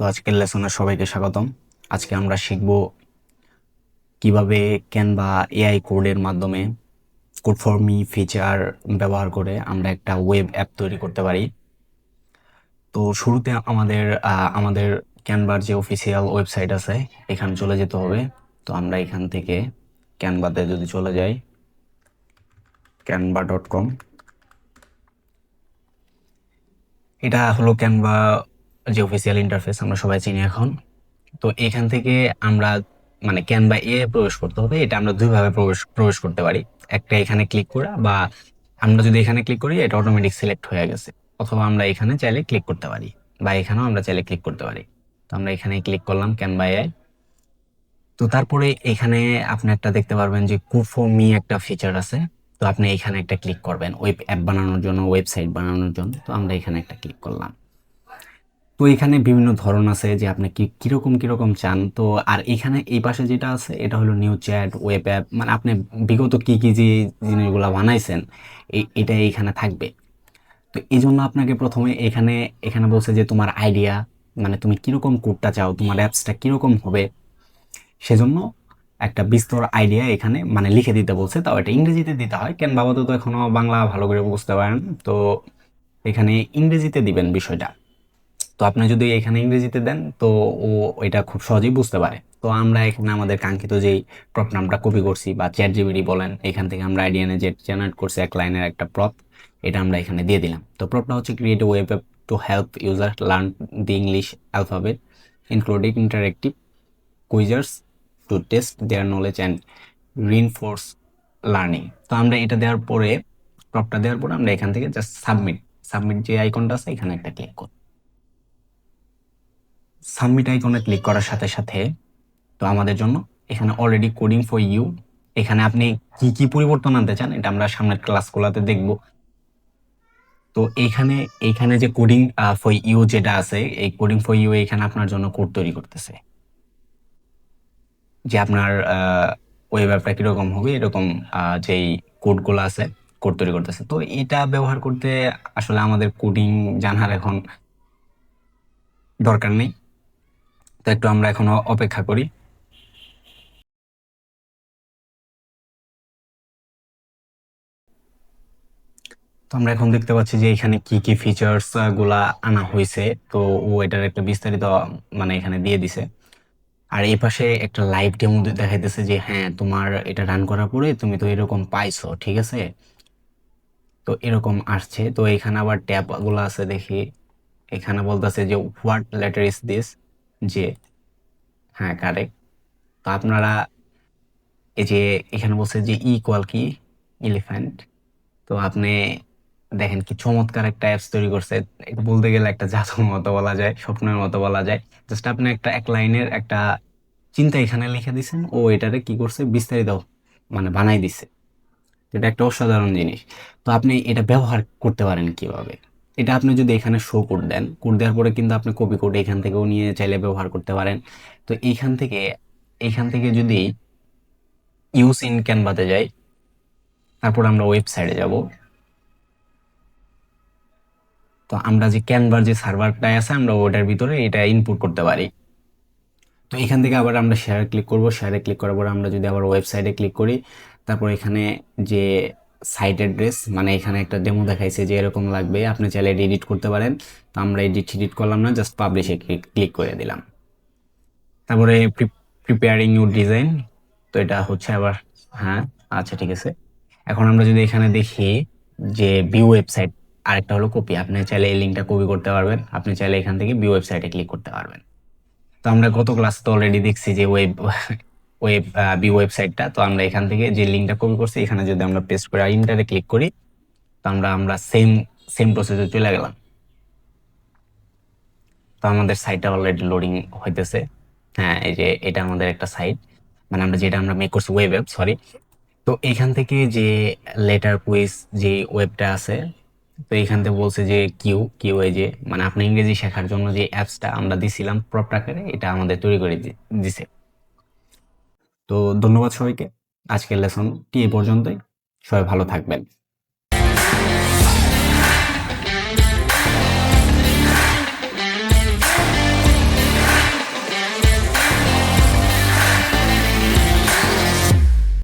আজকের লেসনে সবাইকে স্বাগতম। আজকে আমরা শিখব কিভাবে ক্যানভা এআই কোডের মাধ্যমে কোড ফর মি ফিচার ব্যবহার করে আমরা একটা ওয়েব অ্যাপ তৈরি করতে পারি। তো শুরুতে আমাদের ক্যানভার যে অফিসিয়াল ওয়েবসাইট আছে এখানে চলে যেতে হবে। তো আমরা এখান থেকে ক্যানভাতে যদি চলে যাই, canva.com, এটা হলো ক্যানভা যে অফিসিয়াল ইন্টারফেস আমরা সবাই চিনি এখন। তো এখান থেকে আমরা মানে ক্যানভা এ প্রবেশ করতে হবে। এটা আমরা দুইভাবে প্রবেশ করতে পারি। একটা এখানে ক্লিক করে, বা আমরা যদি এখানে ক্লিক করি এটা অটোমেটিক সিলেক্ট হয়ে গেছে, অথবা আমরা এখানে চাইলে ক্লিক করতে পারি, বা এখানেও আমরা চাইলে ক্লিক করতে পারি। তো আমরা এখানে ক্লিক করলাম ক্যানভা এ। তো তারপরে এখানে আপনি একটা দেখতে পারবেন যে কোড ফর মি একটা ফিচার আছে। তো আপনি এখানে একটা ক্লিক করবেন ওয়েব অ্যাপ বানানোর জন্য, ওয়েবসাইট বানানোর জন্য। তো আমরা এখানে একটা ক্লিক করলাম। তো এখানে বিভিন্ন ধরন আছে যে আপনি কিরকম কিরকম চান। তো আর এখানে এই পাশে যেটা আছে এটা হলো নিউ চ্যাট, ওয়েব অ্যাপ, মানে আপনি বিগত কি কি যে জিনিসগুলো বানাইছেন এটা এখানে থাকবে। তো এই জন্য আপনাকে প্রথমে এখানে এখানে বলছে যে তোমার আইডিয়া, মানে তুমি কিরকম কোডটা চাও, তোমার অ্যাপসটা কিরকম হবে, সেজন্য একটা বিস্তর আইডিয়া এখানে মানে লিখে দিতে বলছে। তাও এটা ইংরেজিতে দিতে হয়, কেন বাবা তো এখনো বাংলা ভালো করে বুঝতে পারেন। তো এখানে ইংরেজিতে দিবেন বিষয়টা। তো আপনি যদি এখানে ইংরেজিতে দেন তো ও এটা খুব সহজেই বুঝতে পারে। তো আমরা এখানে আমাদের কাঙ্ক্ষিত যেই প্রপ নামটা কপি করছি, বা চ্যাট জিপিটি বলেন, এখান থেকে আমরা আইডিয়ানে যে জেনারেট করছি এক লাইনের একটা প্রপ, এটা আমরা এখানে দিয়ে দিলাম। তো প্রপটা হচ্ছে create a web app to help user learn the English alphabet including interactive quizzers to test their knowledge and reinforce learning. তো আমরা এটা দেওয়ার পরে, প্রপটা দেওয়ার পরে আমরা এখান থেকে জাস্ট সাবমিট সাবমিট যে আইকনটা আছে এখানে একটা ক্লিক করব। সাবমিট আইকনে ক্লিক করার সাথে সাথে তো আমাদের জন্য এখানে অলরেডি কোডিং ফর ইউ, এখানে আপনি কি কি পরিবর্তন আনতে চান এটা আমরা সামনের ক্লাসগুলোতে দেখব। তো এইখানে এইখানে যে কোডিং ফর ইউ যেটা আছে, এই কোডিং ফর ইউ এখানে আপনার জন্য কোড তৈরি করতেছে, যে আপনার ওয়েব অ্যাপটা কিরকম হবে এরকম যেই কোডগুলো আছে কোড তৈরি করতেছে। তো এটা ব্যবহার করতে আসলে আমাদের কোডিং জানার এখন দরকার নেই। তো একটু আমরা এখনো অপেক্ষা করি। তো আমরা এখন দেখতে পাচ্ছি যে এখানে কি কি ফিচার্স গুলা আনা হয়েছে। তো ও এটার একটা বিস্তারিত মানে এখানে দিয়ে দিছে। আর এই পাশে একটা লাইভ ডেমো দেখাইতেছে যে হ্যাঁ তোমার এটা রান করার পরে তুমি তো এরকম পাইছো, ঠিক আছে। তো এরকম আসছে। তো এখানে আবার ট্যাব গুলো আছে দেখি। এখানে বলতেছে যে হোয়াট লেটার ইজ দিস, যে হ্যাঁ কারেক্ট। তো আপনারা এই যে এখানে বলছে যে ইকুয়াল কি এলিফ্যান্ট। তো আপনি দেখেন কি চমৎকার একটা অ্যাপস তৈরি করছে। এটা বলতে গেলে একটা জাদুর মতো বলা যায়, স্বপ্নের মতো বলা যায়। জাস্ট আপনি একটা এক লাইনের একটা চিন্তা এখানে লিখে দিছেন, ও এটারে কি করছে বিস্তারিত মানে বানাই দিছে। এটা একটা অসাধারণ জিনিস। তো আপনি এটা ব্যবহার করতে পারেন কিভাবে, এটা আপনি যদি এখানে শো কোড দেন, কোড দেওয়ার পরে কিন্তু আপনি কপি কোড এখান থেকেও নিয়ে চাইলে ব্যবহার করতে পারেন। তো এইখান থেকে যদি ইউজ ইন ক্যানভাতে যাই, তারপর আমরা ওয়েবসাইটে যাব। তো আমরা যে ক্যানভার যে সার্ভারটাই আছে আমরা ওটার ভিতরে এটা ইনপুট করতে পারি। তো এখান থেকে আবার আমরা শেয়ারে ক্লিক করব। শেয়ারে ক্লিক করার পর আমরা যদি আবার ওয়েবসাইটে ক্লিক করি, তারপর এখানে যে সাইট অ্যাড্রেস, মানে এখানে একটা ডেমো দেখাইছে যে এরকম লাগবে, আপনি চাইলে এডিট করতে পারেন। তো আমরা এডিট করলাম না, জাস্ট পাবলিশে ক্লিক করে দিলাম। তারপরে প্রিপেয়ারিং ইউর ডিজাইন, তো এটা হচ্ছে আবার হ্যাঁ, আচ্ছা ঠিক আছে। এখন আমরা যদি এখানে দেখি যে ভিউ ওয়েবসাইট, আরেকটা হলো কপি, আপনি চাইলে এই লিঙ্কটা কপি করতে পারবেন, আপনি চাইলে এখান থেকে ভিউ ওয়েবসাইটে ক্লিক করতে পারবেন। তো আমরা গত ক্লাস তো অলরেডি দেখছি যে ওয়েব ভিউ ওয়েবসাইটটা। তো আমরা এখান থেকে যে লিঙ্কটা কপি করছি এখানে যদি আমরা পেস্ট করে ইন্টারে ক্লিক করি, তো আমরা আমরা সেম সেম প্রসেসে চলে গেলাম। তো আমাদের সাইটটা অলরেডি লোডিং হইতেছে। হ্যাঁ, এই যে এটা আমাদের একটা সাইট, মানে আমরা মেক করছি ওয়েব অ্যাপ, সরি। তো এখান থেকে যে লেটার কুইজ যে ওয়েবটা আছে, তো এখান থেকে বলছে যে কিউ কিউ, এই যে মানে আপনি ইংরেজি শেখার জন্য যে অ্যাপসটা আমরা দিছিলাম প্রপ আকারে, এটা আমাদের তৈরি করে দিছে। তো ধন্যবাদ সবাইকে। আজকের লেসনটি এই পর্যন্তই। সবাই ভালো থাকবেন।